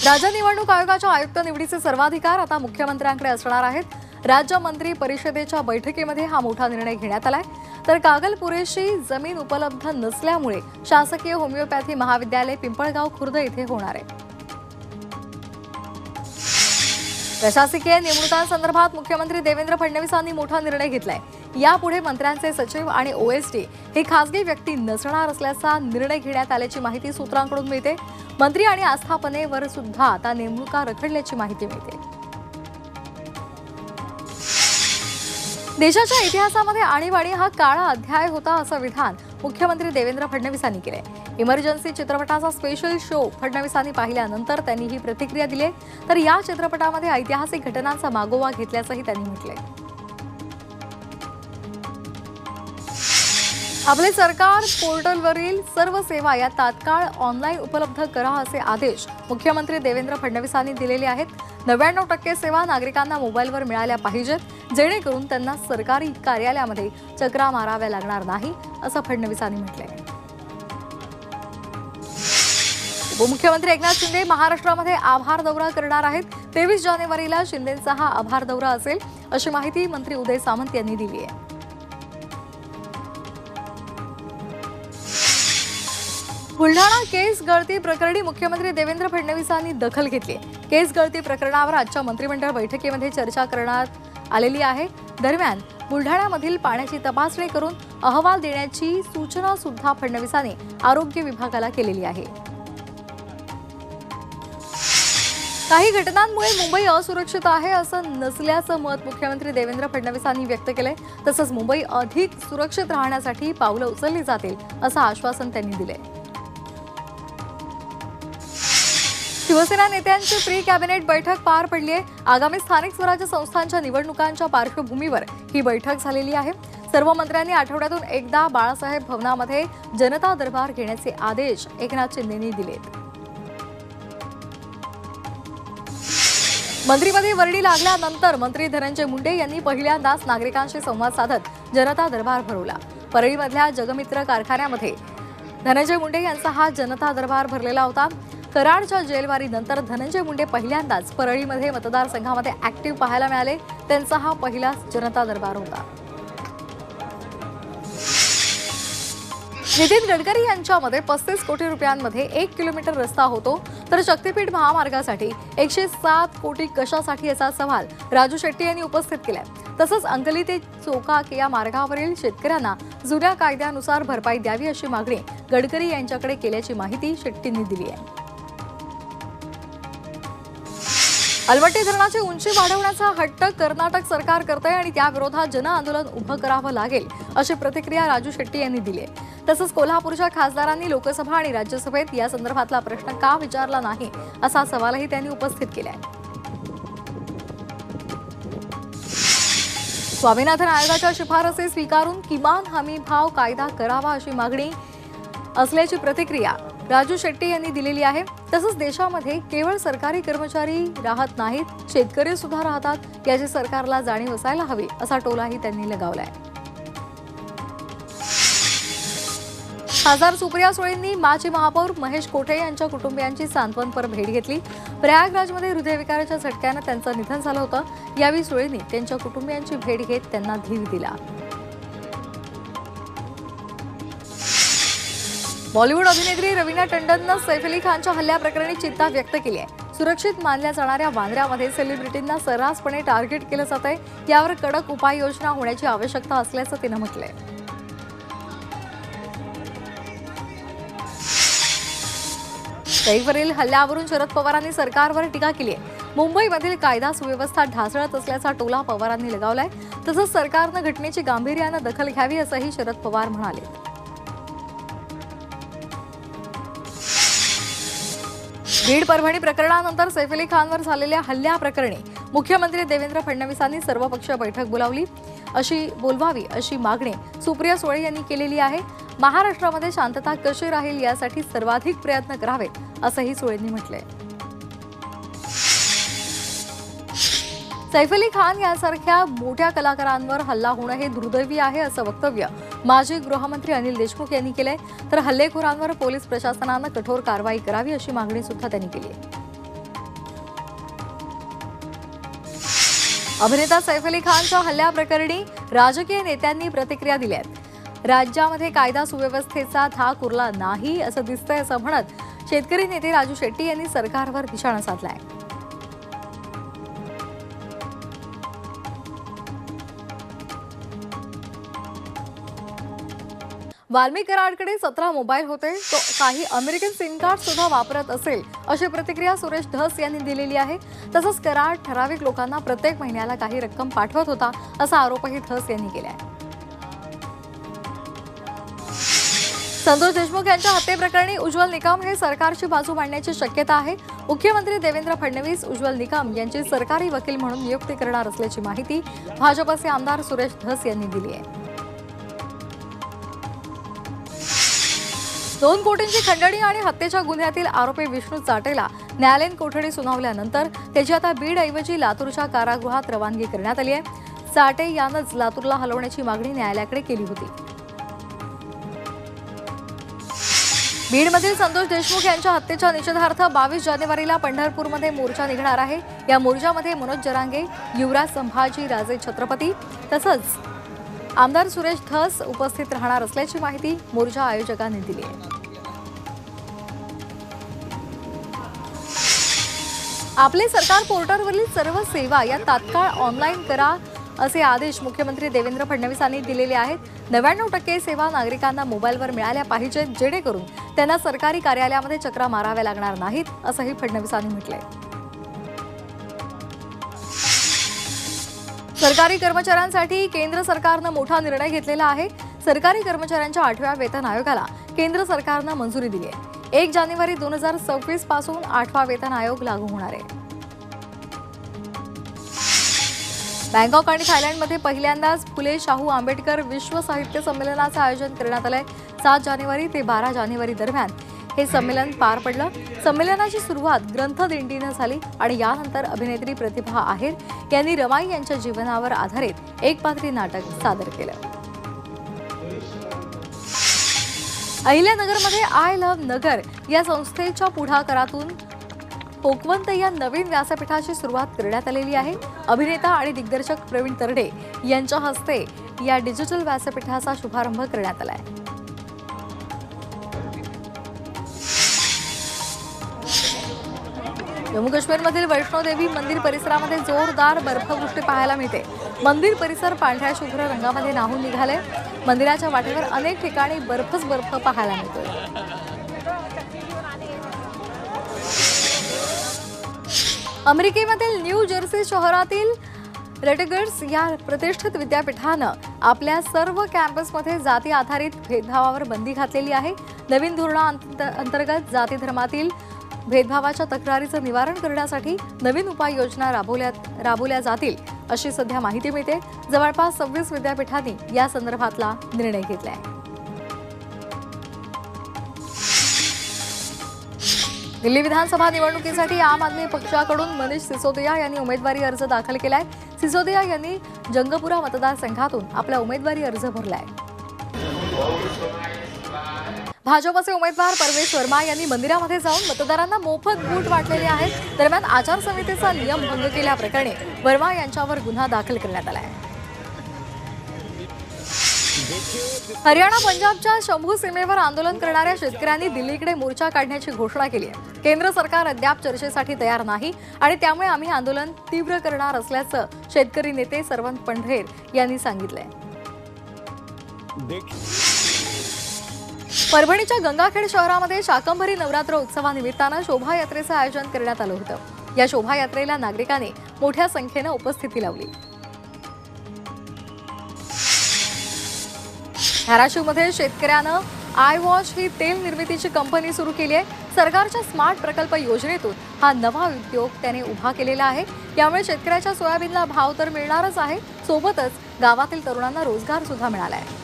राज्य निवडणूक आयोगाच्या आयुक्त निवडीचे सर्वाधिकार आता मुख्यमंत्र्यांकडे असणार आहेत। राज्य मंत्री परिषदेच्या बैठकीमध्ये हा मोठा निर्णय घेण्यात आलाय। तर कागल पुरेशी जमीन उपलब्ध नसल्यामुळे शासकीय होमिओपॅथी महाविद्यालय पिंपळगाव खुर्द येथे होणार आहे। प्रशासकीय निवडणुकांसंदर्भात मुख्यमंत्री देवेंद्र फडणवीसांनी मोठा निर्णय घेतलाय। यापुढे मंत्र्यांचे सचिव आणि ओएसडी हे खासगी व्यक्ती नसणार असल्याचा निर्णय घेण्यात आल्याची माहिती सूत्रांकडून मिळते। मंत्री आणि आस्थापनेवर सुद्धा आता नेमणुका रखडल्याची माहिती मिळते। देशाच्या इतिहासामध्ये आणीबाणी हा काळा अध्याय होता असं विधान मुख्यमंत्री देवेंद्र फडणवीसांनी केले। इमर्जन्सी चित्रपटाचा स्पेशल शो फडणवीसांनी पाहिल्यानंतर त्यांनी ही प्रतिक्रिया दिली। तर या चित्रपटामध्ये ऐतिहासिक घटनांचा मागोवा घेतल्याचंही त्यांनी म्हटलंय। आपले सरकार पोर्टलवरील सर्व सेवा या तात्काळ ऑनलाईन उपलब्ध करा असे आदेश मुख्यमंत्री देवेंद्र फडणवीसांनी दिलेले आहेत। 99% सेवा नागरिकांना मोबाईलवर मिळाल्या पाहिजेत, जेणेकरून त्यांना सरकारी कार्यालयामध्ये चक्रा माराव्या लागणार नाही असं फडणवीसांनी म्हटलंय। उपमुख्यमंत्री एकनाथ शिंदे महाराष्ट्रामध्ये आभार दौरा करणार आहेत। 23 जानेवारीला शिंदेंचा हा आभार दौरा असेल अशी माहिती मंत्री उदय सामंत यांनी दिली आहे। बुलढाणा केस गळती प्रकरणी मुख्यमंत्री देवेंद्र फडणवीसांनी दखल घेतली। केस गळती प्रकरणावर आजच्या मंत्रिमंडळ बैठकीमध्ये चर्चा करण्यात आलेली आहे। दरम्यान बुलढाण्यामधील पाण्याची तपासणी करून अहवाल देण्याची सूचना सुद्धा फडणवीसांनी आरोग्य विभागाला केलेली आहे। काही घटनांमुळे मुंबई असुरक्षित आहे असं नसल्याचं मत मुख्यमंत्री देवेंद्र फडणवीसांनी व्यक्त केलंय। तसंच मुंबई अधिक सुरक्षित राहण्यासाठी पावलं उचलली जातील असं आश्वासन त्यांनी दिलंय। शिवसेना नेत्यांची प्री कॅबिनेट बैठक पार पडली आहे। आगामी स्थानिक स्वराज्य संस्थांच्या निवडणुकांच्या पार्श्वभूमीवर ही बैठक झालेली आहे। सर्व मंत्र्यांनी आठवड्यातून एकदा बाळासाहेब भवनामध्ये जनता दरबार घेण्याचे आदेश एकनाथ शिंदेंनी दिलेत। मंत्रिपदी वर्णी लागल्यानंतर मंत्री धनंजय मुंडे यांनी पहिल्यांदाच नागरिकांशी संवाद साधत जनता दरबार भरवला। परळीमधल्या जगमित्र कारखान्यामध्ये धनंजय मुंडे यांचा हा जनता दरबार भरलेला होता। कराडच्या जेलवारीनंतर धनंजय मुंडे पहिल्यांदाच परळीमध्ये मतदारसंघामध्ये ऍक्टिव्ह पाहायला मिळाले। त्यांचा हा पहिलाच जनता दरबार होता। नितीन गडकरी यांच्यामध्ये 35 कोटी रुपयांमध्ये 1 किलोमीटर रस्ता होतो, तर शक्तीपीठ महामार्गासाठी 107 कोटी कशासाठी असा सवाल राजू शेट्टी यांनी उपस्थित केलाय। तसंच अंकली ते चोकाक या मार्गावरील शेतकऱ्यांना जुन्या कायद्यानुसार भरपाई द्यावी अशी मागणी गडकरी यांच्याकडे केल्याची माहिती शेट्टींनी दिली आहे। अलमट्टी धरणाची उंची वाढवण्याचा हट्ट कर्नाटक सरकार करते आणि त्याविरोधात जनआंदोलन उभं करावं लागेल अशी प्रतिक्रिया राजू शेट्टी यांनी दिली आहे। तसंच कोल्हापूरच्या खासदारांनी लोकसभा आणि राज्यसभेत या संदर्भातला प्रश्न का विचारला नाही असा सवालही त्यांनी उपस्थित केलाय। स्वामीनाथन आयोगाच्या शिफारसी स्वीकारून किमान हमी भाव कायदा करावा अशी मागणी असल्याची प्रतिक्रिया राजू शेट्टी यांनी दिलेली आहे। तसंच देशामध्ये केवळ सरकारी कर्मचारी राहत नाहीत, शेतकरी सुद्धा राहतात, याची सरकारला जाणीव असायला हवी असा टोलाही त्यांनी लगावलाय। खासदार सुप्रिया सुळेंनी माजी महापौर महेश कोठे यांच्या कुटुंबियांची सांत्वनपर भेट घेतली। प्रयागराजमध्ये हृदयविकाराच्या झटक्यानं त्यांचं निधन झालं होतं। यावेळी सुळेंनी त्यांच्या कुटुंबियांची भेट घेत त्यांना धीर दिला। बॉलिवूड अभिनेत्री रवीना टंडननं सैफ अली खानच्या हल्ल्याप्रकरणी चिंता व्यक्त केली आहे। सुरक्षित मानल्या जाणाऱ्या वांद्र्यामध्ये सेलिब्रिटींना सर्रासपणे टार्गेट केलं जात आहे, यावर कडक उपाययोजना होण्याची आवश्यकता असल्याचं तिनं म्हटलंय। सैफवरील हल्ल्यावरून शरद पवारांनी सरकारवर टीका केली आहे। मुंबईमधील कायदा सुव्यवस्था ढासळत असल्याचा टोला पवारांनी लगावलाय। तसंच सरकारनं घटनेची गांभीर्यानं दखल घ्यावी असंही शरद पवार म्हणाले। बीड परभणी प्रकरणानंतर सैफ अली खानवर झालेल्या हल्ल्याप्रकरणी मुख्यमंत्री देवेंद्र फडणवीसांनी सर्वपक्षीय बैठक बोलवावी अशी मागणी सुप्रिया सुळे यांनी केलेली आहे। महाराष्ट्रामध्ये शांतता कशी राहील यासाठी सर्वाधिक प्रयत्न करावेत असंही सुळेंनी म्हटलंय। सैफ अली खान यांसारख्या मोठ्या कलाकारांवर हल्ला होणं हे दुर्दैवी आहे असं वक्तव्य माजी गृहमंत्री अनिल देशमुख यांनी केलंय। तर हल्लेखोरांवर पोलीस प्रशासनानं कठोर कारवाई करावी अशी मागणी सुद्धा त्यांनी केली आहे। अभिनेता सैफ अली खानच्या हल्ल्याप्रकरणी राजकीय नेत्यांनी प्रतिक्रिया दिल्या आहेत। राज्यामध्ये कायदा सुव्यवस्थेचा धाक उरला नाही असं दिसतंय असं म्हणत शेतकरी नेते राजू शेट्टी यांनी सरकारवर निशाणा साधलाय। वाल्मिक कराडकडे 17 मोबाईल होते, तो काही अमेरिकन सिम कार्ड सुद्धा वापरत असेल अशी प्रतिक्रिया सुरेश धस यांनी दिलेली आहे। तसंच कराड ठराविक लोकांना प्रत्येक महिन्याला काही रक्कम पाठवत होता असा आरोपही धस यांनी केलाय। संतोष देशमुख यांच्या हत्येप्रकरणी उज्ज्वल निकम हे सरकारची बाजू मांडण्याची शक्यता आहे। मुख्यमंत्री देवेंद्र फडणवीस उज्ज्वल निकम यांची सरकारी वकील म्हणून नियुक्ती करणार असल्याची माहिती भाजपचे आमदार सुरेश धस यांनी दिली आहे। 2 कोटींची खंडणी आणि हत्येच्या गुन्ह्यातील आरोपी विष्णू चाटेला न्यायालयीन कोठडी सुनावल्यानंतर त्याची आता बीडऐवजी लातूरच्या कारागृहात रवानगी करण्यात आली आहे। चाटे यानंच लातूरला हलवण्याची मागणी न्यायालयाकडे केली होती। बीडमधील संतोष देशमुख यांच्या हत्येच्या निषेधार्थ 22 जानेवारीला पंढरपूरमध्ये मोर्चा निघणार आहे। या मोर्चामध्ये मनोज जरांगे, युवराज संभाजी राजे छत्रपती तसंच आमदार सुरेश धस उपस्थित राहणार असल्याची माहिती मोर्चा आयोजकांनी दिली आहे। आपले सरकार पोर्टलवरील सर्व सेवा या तात्काळ ऑनलाईन करा असे आदेश मुख्यमंत्री देवेंद्र फडणवीसांनी दिलेले आहेत। 99% सेवा नागरिकांना मोबाईलवर मिळाल्या पाहिजेत, जेणेकरून त्यांना सरकारी कार्यालयामध्ये चक्रा माराव्या लागणार नाहीत असंही फडणवीसांनी म्हटलंय। सरकारी कर्मचाऱ्यांसाठी केंद्र सरकारनं मोठा निर्णय घेतलेला आहे। सरकारी कर्मचाऱ्यांच्या 8व्या वेतन आयोगाला केंद्र सरकारनं मंजुरी दिली आहे। 1 जानेवारी 2026 पासून 8वा वेतन आयोग लागू होणार आहे। बँकॉक आणि थायलंडमध्ये पहिल्यांदाच फुले शाहू आंबेडकर विश्व साहित्य संमेलनाचं आयोजन करण्यात आलंय। 7 जानेवारी ते 12 जानेवारी दरम्यान हे संमेलन पार पडलं। संमेलनाची सुरुवात ग्रंथदिंडीनं झाली आणि यानंतर अभिनेत्री प्रतिभा आहेर यांनी रमाई यांच्या जीवनावर आधारित एक पात्री नाटक सादर केलं। अहिल्यानगरमध्ये आय लव्ह नगर या संस्थेच्या पुढाकारातून पोकवंत या नवीन व्यासपीठाची सुरुवात करण्यात आलेली आहे। अभिनेता आणि दिग्दर्शक प्रवीण तरडे यांच्या हस्ते या डिजिटल व्यासपीठाचा शुभारंभ करण्यात आलाय। जम्मू काश्मीरमधील वैष्णोदेवी मंदिर परिसरामध्ये जोरदार बर्फवृष्टी पाहायला मिळते। मंदिर परिसर पांढऱ्या शुभ्र रंगामध्ये न्हाऊन निघाले। मंदिराच्या वाटेवर अनेक ठिकाणी बर्फच बर्फ पाहायला मिळतोय। अमेरिकेमधील न्यू जर्सी शहरातील रेटगर्स या प्रतिष्ठित विद्यापीठानं आपल्या सर्व कॅम्पसमध्ये जाती आधारित भेदभावावर बंदी घातलेली आहे। नवीन धोरणाअंतर्गत जाती धर्मातील भेदभावाच्या तक्रारीचं निवारण करण्यासाठी नवीन उपाययोजना राबवल्या जातील अशी सध्या माहिती मिळते। जवळपास 26 विद्यापीठांनी या संदर्भातला निर्णय घेतलाय। दिल्ली विधानसभा निवडणुकीसाठी आम आदमी पक्षाकडून मनीष सिसोदिया यांनी उमेदवारी अर्ज दाखल केलाय। सिसोदिया यांनी जंगपुरा मतदारसंघातून आपला उमेदवारी अर्ज भरलाय। भाजपचे उमेदवार परवेश वर्मा यांनी मंदिरामध्ये जाऊन मतदारांना मोफत बूट वाटलेले आहेत। दरम्यान आचारसंहितेचा नियम भंग केल्याप्रकरणी वर्मा यांच्यावर गुन्हा दाखल करण्यात आला आहे। हरियाणा पंजाबच्या शंभू सीमेवर आंदोलन करणाऱ्या शेतकऱ्यांनी दिल्लीकडे मोर्चा काढण्याची घोषणा केली आहे। केंद्र सरकार अद्याप चर्चेसाठी तयार नाही आणि त्यामुळे आम्ही आंदोलन तीव्र करणार असल्याचं शेतकरी नेते सरवंत पंढेर यांनी सांगितलंय। परभणीच्या गंगाखेड शहरामध्ये शाकंभरी नवरात्र उत्सवानिमित्तानं शोभायात्रेचं आयोजन करण्यात आलं होतं। या शोभायात्रेला नागरिकांनी मोठ्या संख्येनं उपस्थिती लावली। धाराशिवमध्ये शेतकऱ्यानं आय वॉश ही तेल निर्मितीची कंपनी सुरू केली आहे। सरकारच्या स्मार्ट प्रकल्प योजनेतून हा नवा उद्योग त्याने उभा केलेला आहे। यामुळे शेतकऱ्याच्या सोयाबीनला भाव तर मिळणारच आहे, सोबतच गावातील तरुणांना रोजगार सुद्धा मिळाला आहे।